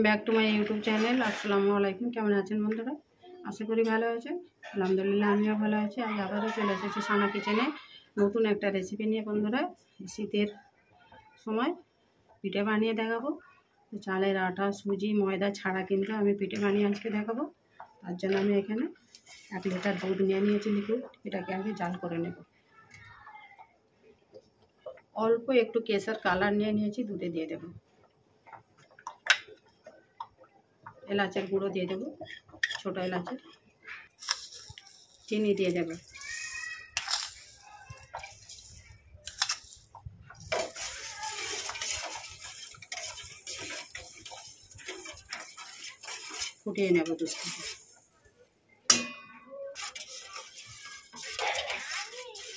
Back to my YouTube channel. আসসালামু আলাইকুম। কেমন আছেন বন্ধুরা? আশা করি ভালো আছেন। আলহামদুলিল্লাহ আমিও ভালো আছি। আজ আবারও চলে এসেছি সানা কিচেনে নতুন একটা রেসিপি নিয়ে। বন্ধুরা, শীতের সময় পিঠে বানিয়ে দেখাবো। চালের আটা, সুজি, ময়দা ছাড়া কিন্তু আমি পিঠে বানিয়ে আজকে দেখাবো। তার জন্য আমি এখানে 1 লিটার দুধ নিয়ে নিয়েছি লিকুইড। এটাকে আগে জাল করে নেব। অল্প একটু কেশর কালার নিয়ে নিয়েছি, দুধে দিয়ে দেবো। এলাচের গুঁড়ো দিয়ে দেবো, ছোটো এলাচের। চিনি দিয়ে দেবো। ফুটিয়ে নেব দুধটাকে।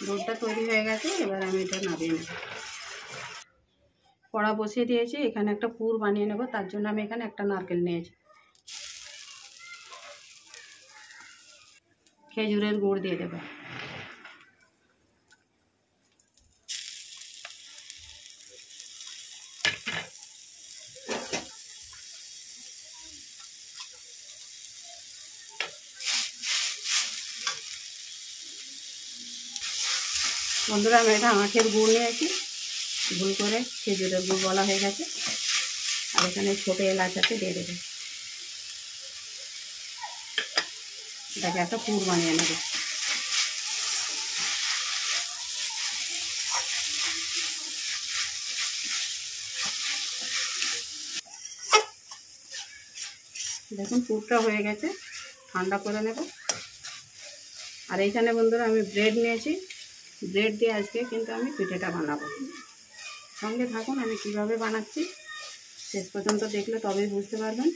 দুধটা তৈরি হয়ে গেছে, এবার আমি এটা নামিয়ে নেব। কড়া বসিয়ে দিয়েছি, এখানে একটা পুর বানিয়ে নেব। তার জন্য আমি এখানে একটা নারকেল নিয়েছি। খেজুরের গুড় দিয়ে দেবো। বন্ধুরা, আমি এটা আখের গুড় নিয়েছি, ভুল করে খেজুরের গুড় বলা হয়ে গেছে। আর এখানে ছোটো এলাচ আছে, দিয়ে দেবো। এটাকে একটা পুর বানিয়ে নেব। দেখুন পুরটা হয়ে গেছে, ঠান্ডা করে নেব। আর এইখানে বন্ধুরা আমি ব্রেড নিয়েছি, ব্রেড দিয়ে আজকে কিন্তু আমি পিঠেটা বানাবো। সঙ্গে থাকুন, আমি কিভাবে বানাচ্ছি শেষ পর্যন্ত দেখলে তবেই বুঝতে পারবেন।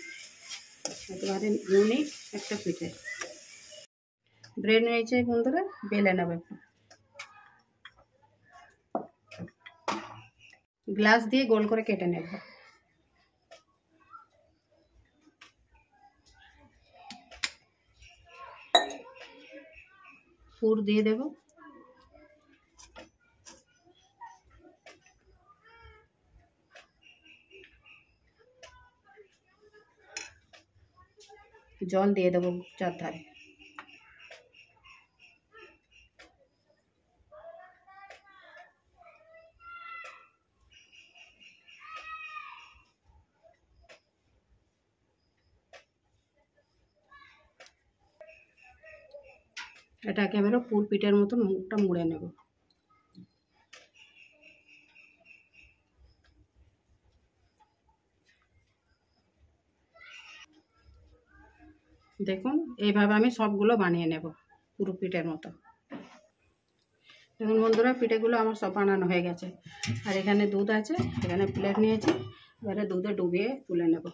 একেবারে ইউনিক একটা পিঠে। ব্রেড নিয়েছি বন্ধুরা, বেলে নেব। একটু গ্লাস দিয়ে গোল করে কেটে নেব। পুর দিয়ে দেব। জল দিয়ে দেবো চারধারে। এটা একেবারে পুর পিঠের মতন মুখটা মুড়ে নেব। দেখুন এইভাবে আমি সবগুলো বানিয়ে নেব পুরো পিঠের মতো। দেখুন বন্ধুরা, পিঠেগুলো আমার সব বানানো হয়ে গেছে। আর এখানে দুধ আছে, এখানে প্লেট নিয়েছি। এবারে দুধে ডুবিয়ে তুলে নেব।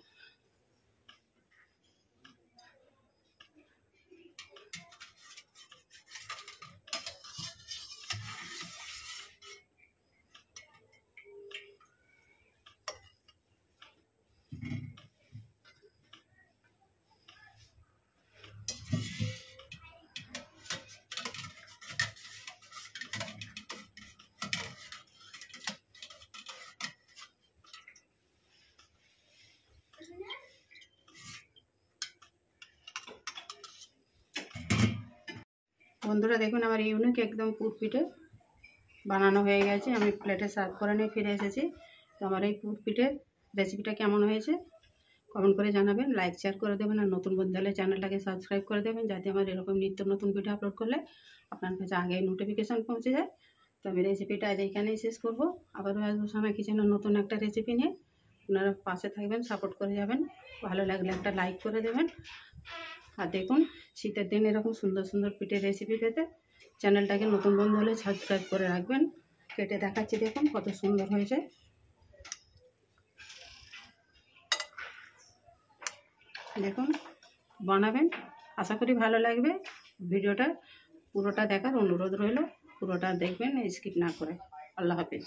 বন্ধুরা দেখুন, আমার ইউনিক একদম পুর পিঠে বানানো হয়ে গেছে। আমি প্লেটে সার্ভ করে নিয়ে ফিরে এসেছি। তো আমার এই পুর পিঠের রেসিপিটা কেমন হয়েছে কমেন্ট করে জানাবেন। লাইক শেয়ার করে দেবেন। আর নতুন বন্ধু হলে চ্যানেলটাকে সাবস্ক্রাইব করে দেবেন, যাতে আমার এরকম নিত্য নতুন ভিডিও আপলোড করলে আপনার কাছে আগে নোটিফিকেশান পৌঁছে যায়। তো আমি রেসিপিটা আজ এইখানেই শেষ করবো। আবারও আসবো সানা কিচেনের নতুন একটা রেসিপি নিয়ে। আপনারা পাশে থাকবেন, সাপোর্ট করে যাবেন। ভালো লাগলে একটা লাইক করে দেবেন। আর দেখুন, শীতের দিন এরকম সুন্দর সুন্দর পিঠের রেসিপি পেতে চ্যানেলটাকে নতুন বন্ধু হলে সাবস্ক্রাইব করে রাখবেন। কেটে দেখাচ্ছি, দেখুন কত সুন্দর হয়েছে। দেখুন বানাবেন, আশা করি ভালো লাগবে। ভিডিওটা পুরোটা দেখার অনুরোধ রইল। পুরোটা দেখবেন, স্কিপ না করে। আল্লাহ হাফেজ।